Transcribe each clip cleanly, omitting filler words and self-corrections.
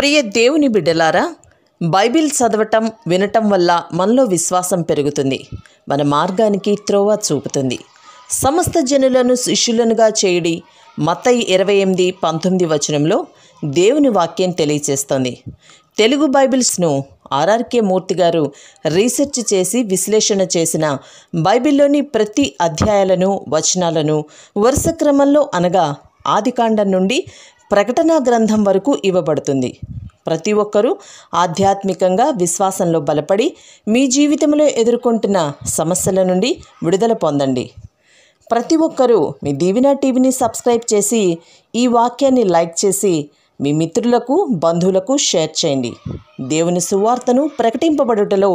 ప్రియ దేవుని బిడ్డలారా, బైబిల్ చదవటం వినటం వల్ల మనలో విశ్వాసం పెరుగుతుంది. మన మార్గానికి త్రోవ చూపుతుంది. సమస్త జనులను శిష్యులనుగా చేయడి మత్తయి 28:19 వచనంలో దేవుని వాక్యం తెలియచేస్తోంది. తెలుగు బైబిల్స్ను ఆర్ఆర్కే మూర్తి గారు రీసెర్చ్ చేసి విశ్లేషణ చేసిన బైబిల్లోని ప్రతి అధ్యాయాలను వచనాలను వరుస క్రమంలో అనగా ఆదికాండం నుండి ప్రకటనా గ్రంథం వరకు ఇవ్వబడుతుంది. ప్రతి ఒక్కరూ ఆధ్యాత్మికంగా విశ్వాసంలో బలపడి మీ జీవితంలో ఎదుర్కొంటున్న సమస్యల నుండి విడుదల పొందండి. ప్రతి ఒక్కరూ మీ దీవెన టీవీని సబ్స్క్రైబ్ చేసి ఈ వాక్యాన్ని లైక్ చేసి మీ మిత్రులకు బంధువులకు షేర్ చేయండి. దేవుని సువార్తను ప్రకటింపబడుటలో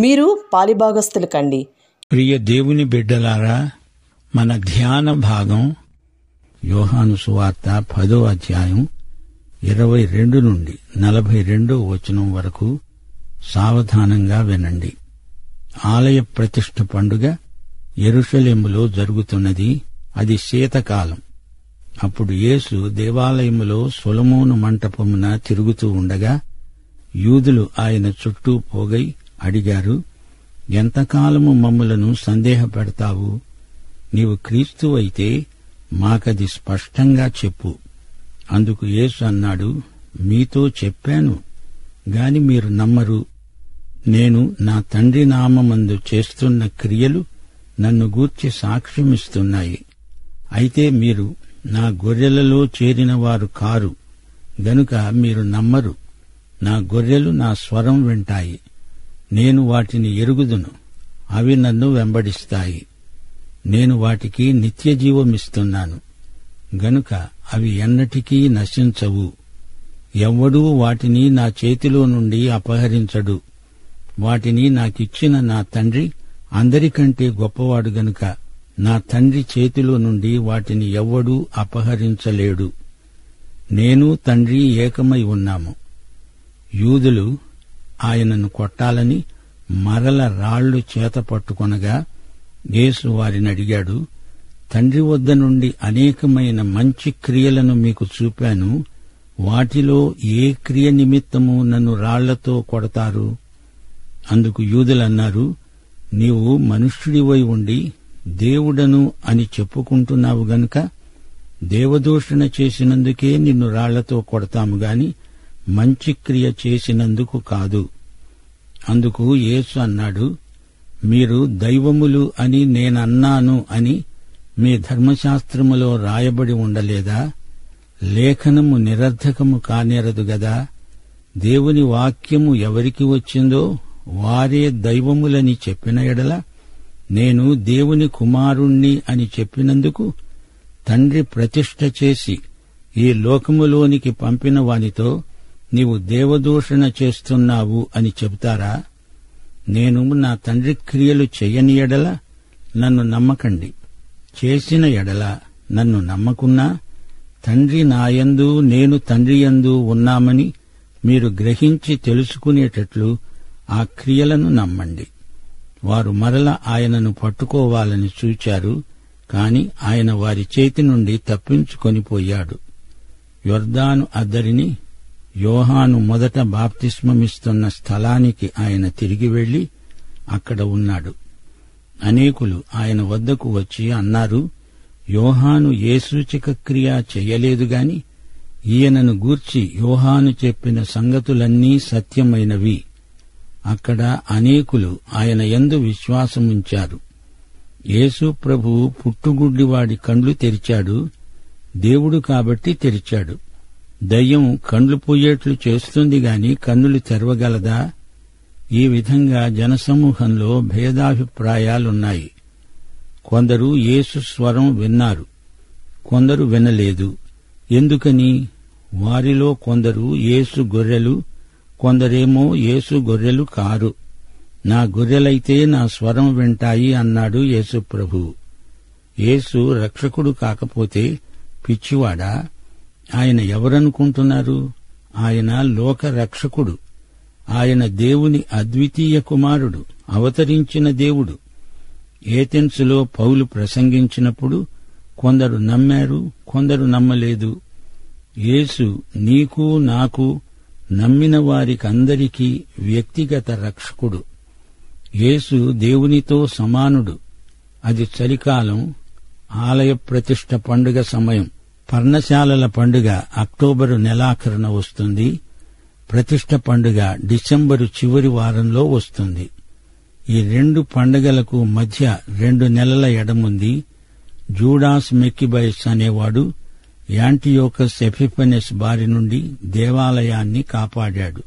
మీరు పాలిభాగస్తులు కండి. ప్రియ దేవుని బిడ్డలారా, మన ధ్యాన భాగం యోహాను సువార్త 10వ అధ్యాయం 22 నుండి 42వ వచనం వరకు సావధానంగా వినండి. ఆలయ ప్రతిష్ఠ పండుగ యెరూషలేములో జరుగుతున్నది. అది శీతకాలం. అప్పుడు యేసు దేవాలయములో సొలొమోను మంటపమున తిరుగుతూ ఉండగా యూదులు ఆయన చుట్టూ పోగై అడిగారు, ఎంతకాలము మమ్ములను సందేహపెడతావు? నీవు క్రీస్తువైతే మాకది స్పష్టంగా చెప్పు. అందుకు యేసు అన్నాడు, మీతో చెప్పాను గాని మీరు నమ్మరు. నేను నా తండ్రి నామమందు చేస్తున్న క్రియలు నన్ను గూర్చి సాక్ష్యమిస్తున్నాయి. అయితే మీరు నా గొర్రెలలో చేరినవారు కారు గనుక మీరు నమ్మరు. నా గొర్రెలు నా స్వరం వింటాయి. నేను వాటిని ఎరుగుదును, అవి నన్ను వెంబడిస్తాయి. నేను వాటికి నిత్యజీవమిస్తున్నాను గనుక అవి ఎన్నటికీ నశించవు. ఎవ్వడూ వాటిని నా చేతిలో నుండి అపహరించడు. వాటిని నాకిచ్చిన నా తండ్రి అందరికంటే గొప్పవాడు గనుక నా తండ్రి చేతిలో నుండి వాటిని ఎవ్వడూ అపహరించలేడు. నేను తండ్రి ఏకమై ఉన్నాము. యూదులు ఆయనను కొట్టాలని మరల రాళ్లు చేత పట్టుకొనగా యేసు వారిని అడిగాడు, తండ్రి వద్ద నుండి అనేకమైన మంచి క్రియలను మీకు చూపాను. వాటిలో ఏ క్రియ నిమిత్తము నన్ను రాళ్లతో కొడతారు? అందుకు యూదులన్నారు, నీవు మనుష్యుడివై ఉండి దేవుడను అని చెప్పుకుంటున్నావు గనుక దేవదూషణ చేసినందుకే నిన్ను రాళ్లతో కొడతాము గాని మంచి క్రియ చేసినందుకు కాదు. అందుకు యేసు అన్నాడు, మీరు దైవములు అని నేనన్నాను అని మీ ధర్మశాస్త్రములో రాయబడి ఉండలేదా? లేఖనము నిరర్థకము కానేరదు గదా. దేవుని వాక్యము ఎవరికి వచ్చిందో వారే దైవములని చెప్పిన ఎడల నేను దేవుని కుమారుణ్ణి అని చెప్పినందుకు తండ్రి ప్రతిష్ఠ చేసి ఈ లోకములోనికి పంపిన వానితో నీవు దేవదూషణ చేస్తున్నావు అని చెబుతారా? నేను నా తండ్రి క్రియలు చెయ్యని ఎడల నన్ను నమ్మకండి. చేసిన ఎడల నన్ను నమ్మకున్నా తండ్రి నాయందు నేను తండ్రియందు ఉన్నామని మీరు గ్రహించి తెలుసుకునేటట్లు ఆ క్రియలను నమ్మండి. వారు మరల ఆయనను పట్టుకోవాలని చూచారు, కాని ఆయన వారి చేతి నుండి తప్పించుకొనిపోయాడు. యొర్దాను అద్దరిని యోహాను మొదట బాప్తిస్మమిస్తున్న స్థలానికి ఆయన తిరిగి వెళ్లి అక్కడ ఉన్నాడు. అనేకులు ఆయన వద్దకు వచ్చి అన్నారు, యోహాను ఏ సూచక క్రియ చెయ్యలేదు గాని ఈయనను గూర్చి యోహాను చెప్పిన సంగతులన్నీ సత్యమైనవి. అక్కడ అనేకులు ఆయన యందు విశ్వాసముంచారు. యేసు ప్రభువు పుట్టుగుడ్డివాడి కండ్లు తెరిచాడు. దేవుడు కాబట్టి తెరిచాడు. దయ్యం కండ్లు పోయేట్లు చేస్తుంది గాని కన్నులు తెరవగలదా? ఈ విధంగా జనసమూహంలో భేదాభిప్రాయాలున్నాయి. కొందరు యేసు స్వరం విన్నారు, కొందరు వినలేదు. ఎందుకని? వారిలో కొందరు యేసు గొర్రెలు, కొందరేమో యేసు గొర్రెలు కారు. నా గొర్రెలైతే నా స్వరం వింటాయి అన్నాడు యేసు ప్రభువు. యేసు రక్షకుడు కాకపోతే పిచ్చివాడా? ఆయన ఎవరనుకుంటున్నారు? ఆయన లోక రక్షకుడు. ఆయన దేవుని అద్వితీయ కుమారుడు, అవతరించిన దేవుడు. ఏథెన్సులో పౌలు ప్రసంగించినప్పుడు కొందరు నమ్మారు, కొందరు నమ్మలేదు. యేసు నీకు నాకు నమ్మిన వారికందరికీ వ్యక్తిగత రక్షకుడు. యేసు దేవునితో సమానుడు. అది చలికాలం, ఆలయ ప్రతిష్ఠ పండుగ సమయం. పర్ణశాలల పండుగ అక్టోబరు నెలాఖరున వస్తుంది. ప్రతిష్ఠ పండుగ డిసెంబరు చివరి వారంలో వస్తుంది. ఈ రెండు పండుగలకు మధ్య 2 నెలల ఎడముంది. జూడాస్ మెక్కిబయస్ అనేవాడు యాంటియోకస్ ఎపిఫనెస్ బారి నుండి దేవాలయాన్ని కాపాడాడు.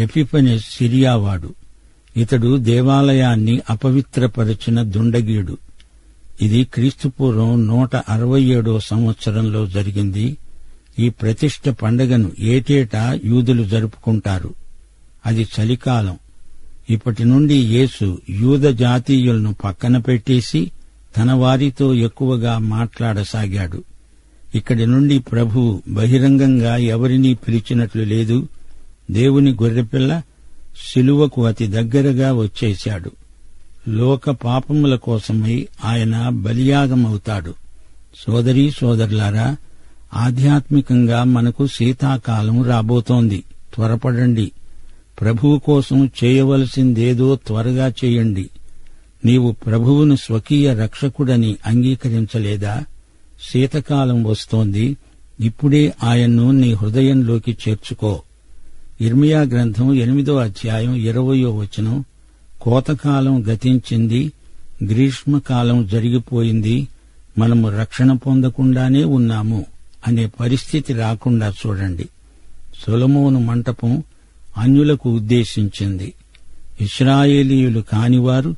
ఎపిఫనెస్ సిరియావాడు. ఇతడు దేవాలయాన్ని అపవిత్రపరిచిన దుండగీడు. ఇది క్రీస్తుపూర్వం 167వ సంవత్సరంలో జరిగింది. ఈ ప్రతిష్ఠ పండుగను ఏటేటా యూదులు జరుపుకుంటారు. అది చలికాలం. ఇప్పటి నుండి యేసు యూద జాతీయులను పక్కన పెట్టేసి తన వారితో ఎక్కువగా మాట్లాడసాగాడు. ఇక్కడి నుండి ప్రభువు బహిరంగంగా ఎవరినీ పిలిచినట్లు లేదు. దేవుని గొర్రెపిల్ల శిలువకు అతి దగ్గరగా వచ్చేశాడు. లోక పాపముల కోసమై ఆయన బలియాగమవుతాడు. సోదరీ సోదరులారా, ఆధ్యాత్మికంగా మనకు శీతాకాలం రాబోతోంది. త్వరపడండి. ప్రభువు కోసం చేయవలసిందేదో త్వరగా చేయండి. నీవు ప్రభువును స్వకీయ రక్షకుడని అంగీకరించలేదా? శీతకాలం వస్తోంది. ఇప్పుడే ఆయన్ను నీ హృదయంలోకి చేర్చుకో. ఇర్మియా గ్రంథం 8వ అధ్యాయం 20వ వచనం, కోతకాలం గతించింది, గ్రీష్మకాలం జరిగిపోయింది, మనము రక్షణ పొందకుండానే ఉన్నాము అనే పరిస్థితి రాకుండా చూడండి. సొలొమోను మంటపం అన్యులకు ఉద్దేశించింది. ఇశ్రాయేలీయులు కానివారు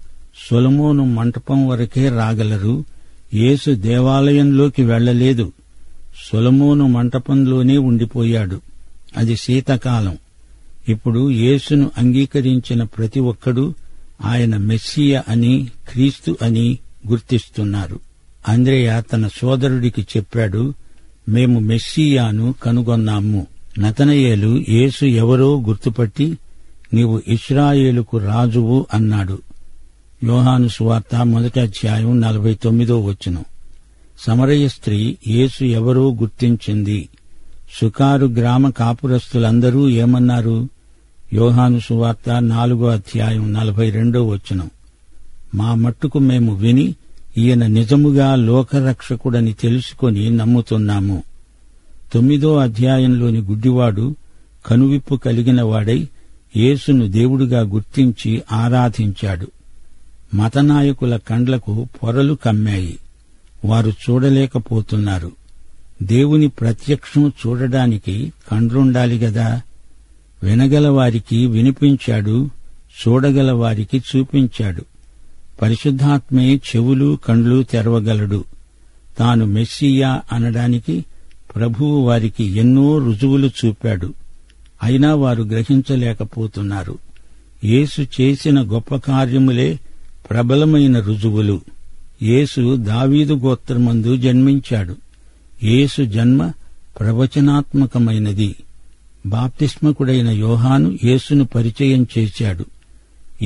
సొలొమోను మంటపం వరకే రాగలరు. యేసు దేవాలయంలోకి వెళ్లలేదు. సొలొమోను మంటపంలోనే ఉండిపోయాడు. అది శీతకాలం. ఇప్పుడు యేసును అంగీకరించిన ప్రతి ఒక్కడూ ఆయన మెస్సియా అని, క్రీస్తు అని గుర్తిస్తున్నారు. అంద్రెయ తన సోదరుడికి చెప్పాడు, మేము మెస్సియాను కనుగొన్నాము. నతనయేలు యేసు ఎవరో గుర్తుపట్టి, నీవు ఇశ్రాయేలుకు రాజువు అన్నాడు. యోహాను సువార్త 1వ అధ్యాయం 49వ వచనం. సమరయ స్త్రీ యేసు ఎవరో గుర్తించింది. సుకారు గ్రామ కాపురస్తులందరూ ఏమన్నారు? యోహాను సువార్త 4వ అధ్యాయం 42వ వచనం. మా మట్టుకు మేము విని ఈయన నిజముగా లోకరక్షకుడని తెలుసుకొని నమ్ముతున్నాము. 9వ అధ్యాయంలోని గుడ్డివాడు కనువిప్పు కలిగిన వాడై యేసును దేవుడుగా గుర్తించి ఆరాధించాడు. మతనాయకుల కండ్లకు పొరలు కమ్మాయి. వారు చూడలేకపోతున్నారు. దేవుని ప్రత్యక్షం చూడడానికి కండ్లుండాలి గదా. వినగలవారికి వినిపించాడు, చూడగలవారికి చూపించాడు. పరిశుద్ధాత్మే చెవులు కండ్లు తెరవగలడు. తాను మెస్సియా అనడానికి ప్రభువు వారికి ఎన్నో రుజువులు చూపాడు. అయినా వారు గ్రహించలేకపోతున్నారు. యేసు చేసిన గొప్ప కార్యములే ప్రబలమైన రుజువులు. యేసు దావీదు గోత్రమందు జన్మించాడు. యేసు జన్మ ప్రవచనాత్మకమైనది. బాప్తిస్మకుడైన యోహాను యేసును పరిచయం చేశాడు.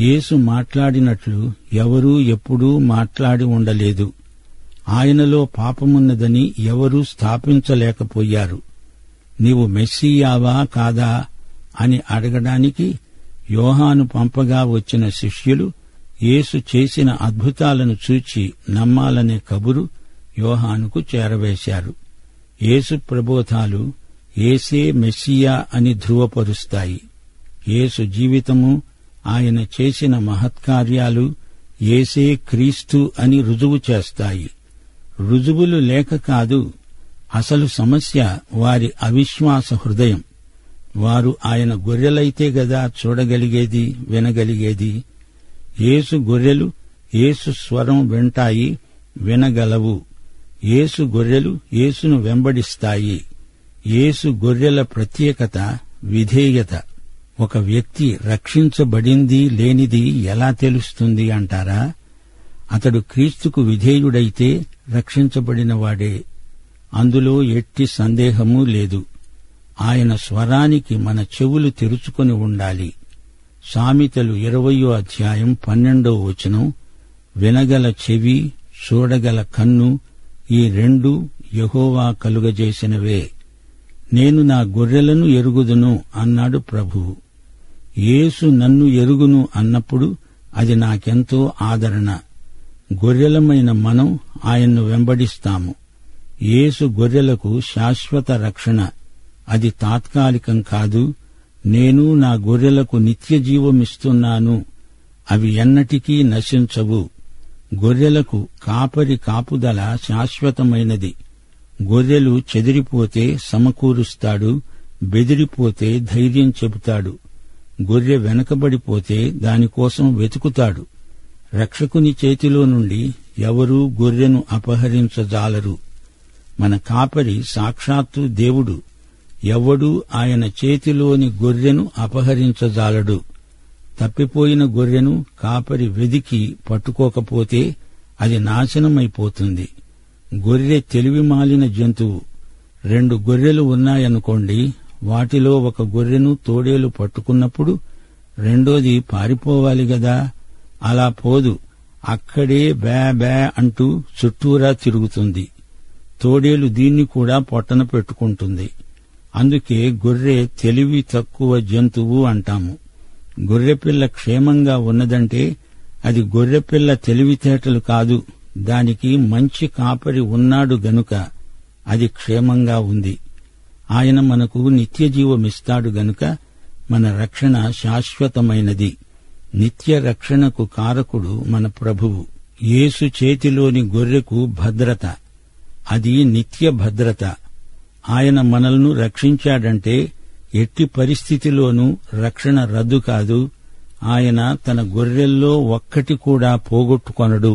యేసు మాట్లాడినట్లు ఎవరూ ఎప్పుడూ మాట్లాడి ఉండలేదు. ఆయనలో పాపమున్నదని ఎవరూ స్థాపించలేకపోయారు. నీవు మెస్సియావా కాదా అని అడగడానికి యోహాను పంపగా వచ్చిన శిష్యులు యేసు చేసిన అద్భుతాలను చూచి నమ్మాలనే కబురు యోహానుకు చేరవేశారు. యేసు ప్రబోధాలు యేసే మెస్సియా అని ధృవపరుస్తాయి. యేసు జీవితము, ఆయన చేసిన మహత్కార్యాలు యేసే క్రీస్తు అని రుజువు చేస్తాయి. రుజువులు లేక కాదు, అసలు సమస్య వారి అవిశ్వాస హృదయం. వారు ఆయన గొర్రెలైతే గదా చూడగలిగేది, వినగలిగేది. యేసు గొర్రెలు యేసు స్వరం వింటాయి, వినగలవు. యేసు గొర్రెలు యేసును వెంబడిస్తాయి. యేసు గొర్రెల ప్రత్యేకత విధేయత. ఒక వ్యక్తి రక్షించబడింది లేనిది ఎలా తెలుస్తుంది అంటారా? అతడు క్రీస్తుకు విధేయుడైతే రక్షించబడినవాడే. అందులో ఎట్టి సందేహమూ లేదు. ఆయన స్వరానికి మన చెవులు తెరుచుకొని ఉండాలి. సామెతలు 20వ అధ్యాయం 12వ వచనం, వినగల చెవి, చూడగల కన్ను, ఈ రెండూ యెహోవా కలుగజేసినవే. నేను నా గొర్రెలను ఎరుగుదును అన్నాడు ప్రభువు. యేసు నన్ను ఎరుగును అన్నప్పుడు అది నాకెంతో ఆదరణ. గొర్రెలమైన మనం ఆయన్ను వెంబడిస్తాము. యేసు గొర్రెలకు శాశ్వత రక్షణ. అది తాత్కాలికం కాదు. నేను నా గొర్రెలకు నిత్య జీవమిస్తున్నాను. అవి ఎన్నటికీ నశించవు. గొర్రెలకు కాపరి కాపుదల శాశ్వతమైనది. గొర్రెలు చెదిరిపోతే సమకూరుస్తాడు, బెదిరిపోతే ధైర్యం చెబుతాడు. గొర్రె వెనకబడిపోతే దానికోసం వెతుకుతాడు. రక్షకుని చేతిలో నుండి ఎవరూ గొర్రెను అపహరించజాలరు. మన కాపరి సాక్షాత్తు దేవుడు. ఎవ్వడూ ఆయన చేతిలోని గొర్రెను అపహరించజాలడు. తప్పిపోయిన గొర్రెను కాపరి వెదికి పట్టుకోకపోతే అది నాశనమైపోతుంది. గొర్రె తెలివిమాలిన జంతువు. 2 గొర్రెలు ఉన్నాయనుకోండి, వాటిలో ఒక గొర్రెను తోడేలు పట్టుకున్నప్పుడు రెండోది పారిపోవాలి గదా. అలా పోదు. అక్కడే బ్యా బ్యా అంటూ చుట్టూరా తిరుగుతుంది. తోడేలు దీన్ని కూడా పొట్టన పెట్టుకుంటుంది. అందుకే గొర్రె తెలివి తక్కువ జంతువు అంటాము. గొర్రెపిల్ల క్షేమంగా ఉన్నదంటే అది గొర్రెపిల్ల తెలివితేటలు కాదు, దానికి మంచి కాపరి ఉన్నాడు గనుక అది క్షేమంగా ఉంది. ఆయన మనకు నిత్యజీవమిస్తాడు గనుక మన రక్షణ శాశ్వతమైనది. నిత్య రక్షణకు కారకుడు మన ప్రభువు. యేసు చేతిలోని గొర్రెకు భద్రత. అది నిత్య భద్రత. ఆయన మనల్ని రక్షించాడంటే ఎట్టి పరిస్థితిలోనూ రక్షణ రద్దు కాదు. ఆయన తన గొర్రెల్లో ఒక్కటి కూడా పోగొట్టుకొనడు.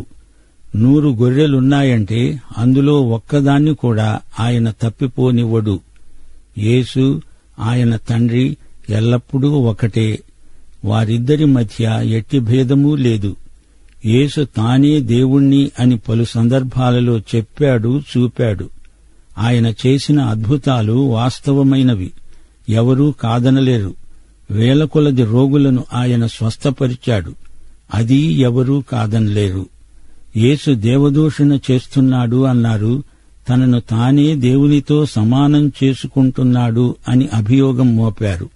100 గొర్రెలున్నాయంటే అందులో ఒక్కదాన్ని కూడా ఆయన తప్పిపోనివ్వడు. యేసు, ఆయన తండ్రి ఎల్లప్పుడూ ఒకటే. వారిద్దరి మధ్య ఎట్టి భేదమూ లేదు. యేసు తానే దేవుణ్ణి అని పలు సందర్భాలలో చెప్పాడు, చూపాడు. ఆయన చేసిన అద్భుతాలు వాస్తవమైనవి, ఎవరూ కాదనలేరు. 1000 కొలది రోగులను ఆయన స్వస్థపరిచాడు, అది ఎవరూ కాదనలేరు. యేసు దేవదూషణ చేస్తున్నాడు అన్నారు, తనను తానే దేవునితో సమానం చేసుకుంటున్నాడు అని అభియోగం మోపారు.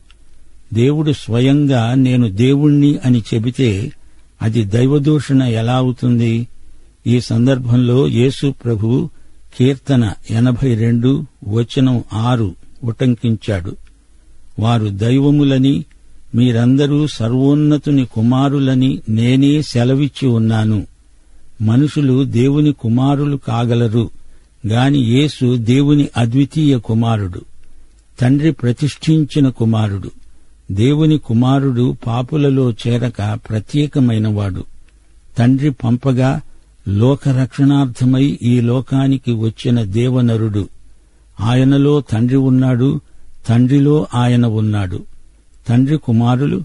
దేవుడు స్వయంగా నేను దేవుణ్ణి అని చెబితే అది దైవదూషణ ఎలా అవుతుంది? ఈ సందర్భంలో యేసు ప్రభువు కీర్తన 82 వచనం 6 ఉటంకించాడు. వారు దైవములని, మీరందరూ సర్వోన్నతుని కుమారులని నేనే సెలవిచ్చి ఉన్నాను. మనుషులు దేవుని కుమారులు కాగలరు గాని యేసు దేవుని అద్వితీయ కుమారుడు, తండ్రి ప్రతిష్ఠించిన కుమారుడు. దేవుని కుమారుడు పాపులలో చేరక ప్రత్యేకమైనవాడు. తండ్రి పంపగా లోకరక్షణార్థమై ఈ లోకానికి వచ్చిన దేవనరుడు. ఆయనలో తండ్రి ఉన్నాడు, తండ్రిలో ఆయన ఉన్నాడు. తండ్రి కుమారులు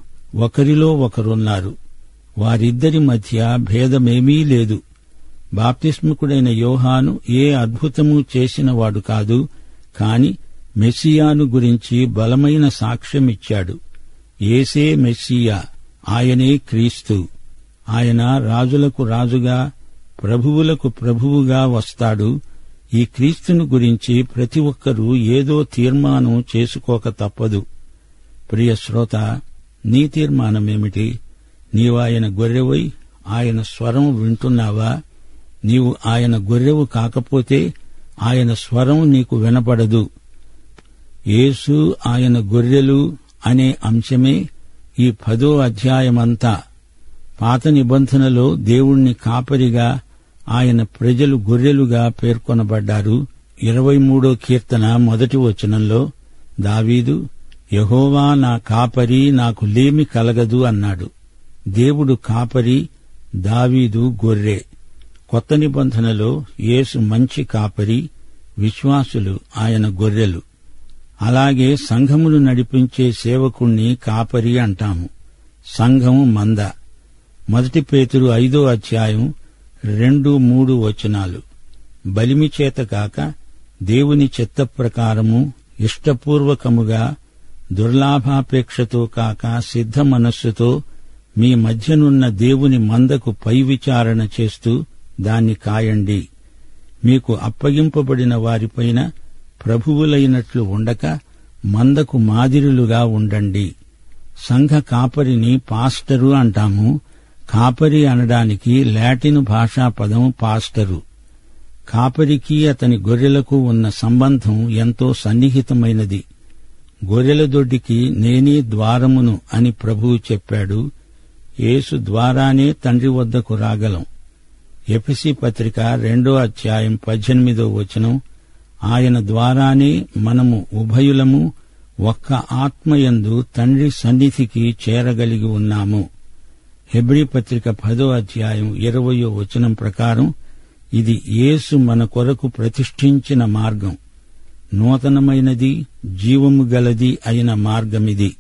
ఒకరిలో ఒకరున్నారు. వారిద్దరి మధ్య భేదమేమీ లేదు. బాప్తిస్మకుడైన యోహాను ఏ అద్భుతమూ చేసినవాడు కాదు, కాని మెస్సియాను గురించి బలమైన సాక్ష్యమిచ్చాడు. యేసే మెస్సియా, ఆయనే క్రీస్తు. ఆయన రాజులకు రాజుగా, ప్రభువులకు ప్రభువుగా వస్తాడు. ఈ క్రీస్తును గురించి ప్రతి ఒక్కరూ ఏదో తీర్మానం చేసుకోక తప్పదు. ప్రియ శ్రోత, నీ తీర్మానమేమిటి? నీవాయన గొర్రెవై ఆయన స్వరం వింటున్నావా? నీవు ఆయన గొర్రెవు కాకపోతే ఆయన స్వరం నీకు వినపడదు. యేసు ఆయన గొర్రెలు అనే అంశమే ఈ 10వ అధ్యాయమంతా. పాత నిబంధనలో దేవుణ్ణి కాపరిగా, ఆయన ప్రజలు గొర్రెలుగా పేర్కొనబడ్డారు. 23వ కీర్తన 1వ వచనంలో దావీదు, యెహోవా నా కాపరి, నాకు లేమి కలగదు అన్నాడు. దేవుడు కాపరి, దావీదు గొర్రె. కొత్త నిబంధనలో యేసు మంచి కాపరి, విశ్వాసులు ఆయన గొర్రెలు. అలాగే సంఘమును నడిపించే సేవకుణ్ణి కాపరి అంటాము. సంఘము మంద. 1 పేతురు 5వ అధ్యాయం 2-3 వచనాలు. బలిమి చేత కాక దేవుని చిత్త ప్రకారము ఇష్టపూర్వకముగా, దుర్లాభాపేక్షతో కాక సిద్ధ మనస్సుతో మీ మధ్యనున్న దేవుని మందకు పై విచారణ చేస్తూ దాన్ని కాయండి. మీకు అప్పగింపబడిన వారిపైన ప్రభువులైనట్లు ఉండక మందకు మాదిరులుగా ఉండండి. సంఘ కాపరిని పాస్టరు అంటాము. కాపరి అనడానికి లాటిన్ భాషా పదం పాస్టరు. కాపరికి అతని గొర్రెలకు ఉన్న సంబంధం ఎంతో సన్నిహితమైనది. గొర్రెల దొడ్డికి నేనే ద్వారమును అని ప్రభువు చెప్పాడు. యేసు ద్వారానే తండ్రి వద్దకు రాగలం. ఎఫెసీ పత్రిక 2:18 ఆయన ద్వారానే మనము ఉభయులము ఒక్క ఆత్మయందు తండ్రి సన్నిధికి చేరగలిగి ఉన్నాము. హెబ్రీ పత్రిక 10:20 ప్రకారం ఇది యేసు మన కొరకు ప్రతిష్ఠించిన మార్గం. నూతనమైనది, జీవము గలది అయిన మార్గమిది.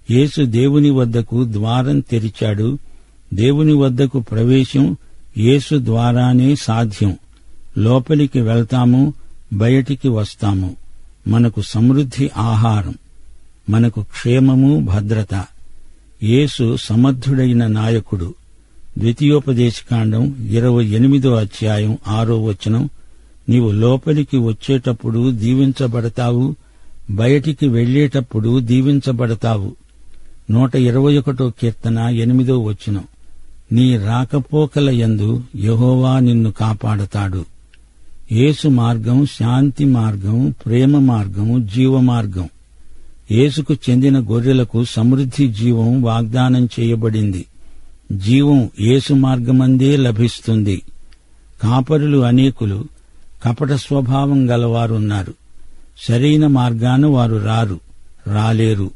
యేసు దేవుని వద్దకు ద్వారం తెరిచాడు. దేవుని వద్దకు ప్రవేశం యేసు ద్వారానే సాధ్యం. లోపలికి వెళ్తాము, బయటికి వస్తాము. మనకు సమృద్ధి ఆహారం, మనకు క్షేమము, భద్రత. యేసు సమర్థుడైన నాయకుడు. ద్వితీయోపదేశకాండం 28:6 నీవు లోపలికి వచ్చేటప్పుడు దీవించబడతావు, బయటికి వెళ్లేటప్పుడు దీవించబడతావు. 121 కీర్తన 8 నీ రాకపోకల యందు యెహోవా నిన్ను కాపాడతాడు. యేసు మార్గం శాంతి మార్గం, ప్రేమ మార్గం, జీవమార్గం. యేసుకు చెందిన గొర్రెలకు సమృద్ధి జీవం వాగ్దానం చేయబడింది. జీవం యేసు మార్గమందే లభిస్తుంది. కాపరులు అనేకులు కపట స్వభావం గలవారున్నారు. సరైన మార్గాన వారు రాలేరు.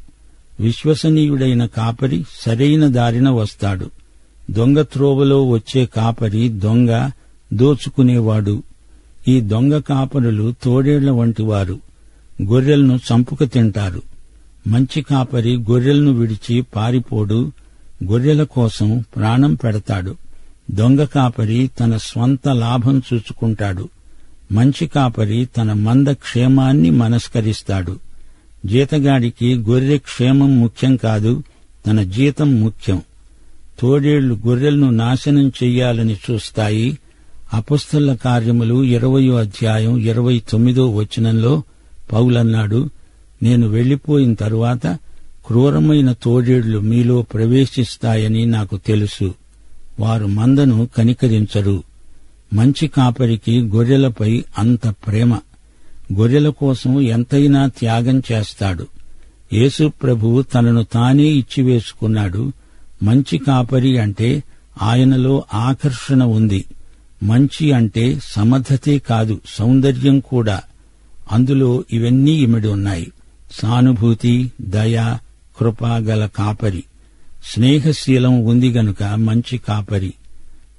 విశ్వసనీయుడైన కాపరి సరైన దారిన వస్తాడు. దొంగ త్రోవలో వచ్చే కాపరి దొంగ, దోచుకునేవాడు. ఈ దొంగ కాపరులు తోడేళ్ల వంటివారు. గొర్రెలను చంపుకు తింటారు. మంచి కాపరి గొర్రెలను విడిచి పారిపోడు. గొర్రెల కోసం ప్రాణం పెడతాడు. దొంగ కాపరి తన స్వంత లాభం చూచుకుంటాడు. మంచి కాపరి తన మంద క్షేమాన్ని మనస్కరిస్తాడు. జీతగాడికి గొర్రె క్షేమం ముఖ్యం కాదు, తన జీతం ముఖ్యం. తోడేళ్లు గొర్రెలను నాశనం చెయ్యాలని చూస్తాయి. అపొస్తలుల కార్యములు 20:29 పౌలన్నాడు, నేను వెళ్లిపోయిన తరువాత క్రూరమైన తోడేళ్లు మీలో ప్రవేశిస్తాయని నాకు తెలుసు. వారు మందను కనికరించరు. మంచి కాపరికి గొర్రెలపై అంత ప్రేమ. గొర్రెల కోసం ఎంతైనా త్యాగం చేస్తాడు. యేసు ప్రభువు తనను తానే ఇచ్చివేసుకున్నాడు. మంచి కాపరి అంటే ఆయనలో ఆకర్షణ ఉంది. మంచి అంటే సమర్థతే కాదు, సౌందర్యం కూడా. అందులో ఇవన్నీ ఇమిడి ఉన్నాయి. సానుభూతి, దయ, కృప గల కాపరి. స్నేహశీలం ఉంది గనుక మంచి కాపరి.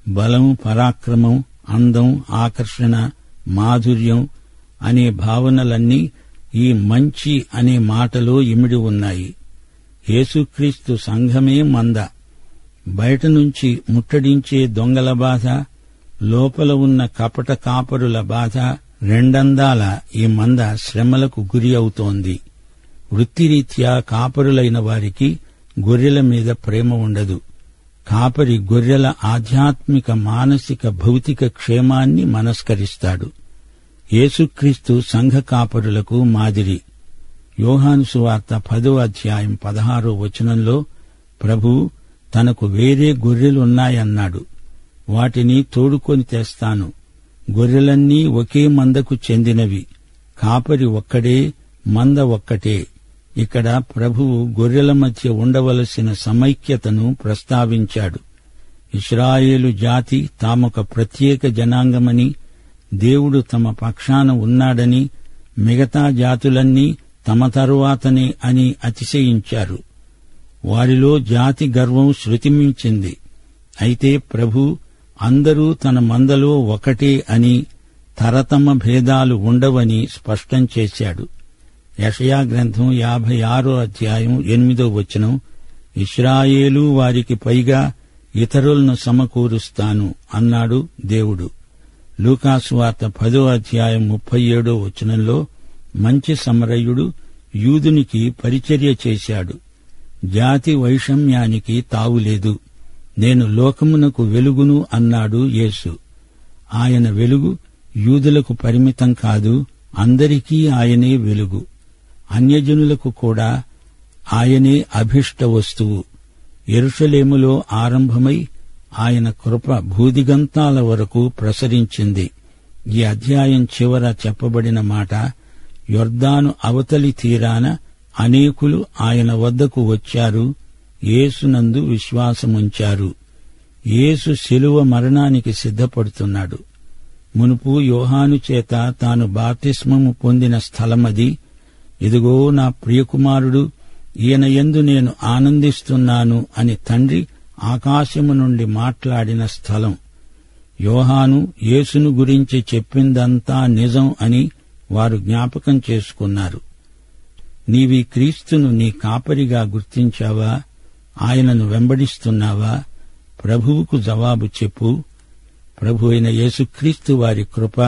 బలం, పరాక్రమం, అందం, ఆకర్షణ, మాధుర్యం అనే భావనలన్నీ ఈ మంచి అనే మాటలో ఇమిడి ఉన్నాయి. యేసుక్రీస్తు సంఘమే మంద. బయట నుంచి ముట్టడించే దొంగల బాధ, లోపల ఉన్న కపట కాపరుల బాధ రెండందాల ఈ మంద శ్రమలకు గురి అవుతోంది. వృత్తిరీత్యా కాపరులైన వారికి గొర్రెల మీద ప్రేమ ఉండదు. కాపరి గొర్రెల ఆధ్యాత్మిక, మానసిక, భౌతిక క్షేమాన్ని మనస్కరిస్తాడు. యేసుక్రీస్తు సంఘ కాపరులకు మాదిరి. యోహాను సువార్త 10:16 ప్రభు తనకు వేరే గొర్రెలున్నాయన్నాడు. వాటిని తోడుకొని తెస్తాను. గొర్రెలన్నీ ఒకే మందకు చెందినవి. కాపరి ఒక్కడే, మంద ఒక్కటే. ఇక్కడ ప్రభువు గొర్రెల మధ్య ఉండవలసిన సమైక్యతను ప్రస్తావించాడు. ఇశ్రాయేలు జాతి తామొక ప్రత్యేక జనాంగమని, దేవుడు తమ పక్షాన ఉన్నాడని, మిగతా జాతులన్నీ తమ తరువాతనే అని అతిశయించారు. వారిలో జాతి గర్వం శృతిమించింది. అయితే ప్రభు అందరూ తన మందలో ఒకటే అని, తరతమ భేదాలు ఉండవని స్పష్టం చేశాడు. యెషయా గ్రంథం 56:8 ఇశ్రాయేలు వారికి పైగా ఇతరులను సమకూరుస్తాను అన్నాడు దేవుడు. లూకాసు వార్త 10:37 మంచి సమరయుడు యూదునికి పరిచర్య చేశాడు. జాతి వైషమ్యానికి తావులేదు. నేను లోకమునకు వెలుగును అన్నాడు యేసు. ఆయన వెలుగు యూదులకు పరిమితం కాదు, అందరికీ ఆయనే వెలుగు. అన్యజనులకు కూడా ఆయనే అభిష్ట వస్తువు. యెరూషలేములో ఆరంభమై ఆయన కృప భూదిగంతాల వరకు ప్రసరించింది. ఈ అధ్యాయం చివర చెప్పబడిన మాట, యొర్దాను అవతలి తీరాన అనేకులు ఆయన వద్దకు వచ్చారు, యేసునందు విశ్వాసముంచారు. యేసు శిలువ మరణానికి సిద్ధపడుతున్నాడు. మునుపు యోహాను చేత తాను బాప్తిస్మము పొందిన స్థలమది. ఇదిగో నా ప్రియకుమారుడు, ఈయన యందు నేను ఆనందిస్తున్నాను అని తండ్రి ఆకాశము నుండి మాట్లాడిన స్థలం. యోహాను యేసును గురించి చెప్పిందంతా నిజం అని వారు జ్ఞాపకం చేసుకున్నారు. నీవీ క్రీస్తును నీ కాపరిగా గుర్తించావా? ఆయనను వెంబడిస్తున్నావా? ప్రభువుకు జవాబు చెప్పు. ప్రభు అయిన యేసుక్రీస్తు వారి కృప,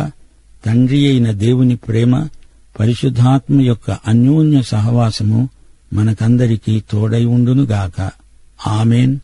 తండ్రి అయిన దేవుని ప్రేమ, పరిశుద్ధాత్మ యొక్క అన్యోన్య సహవాసము మనకందరికీ తోడై ఉండునుగాక. ఆమేన్.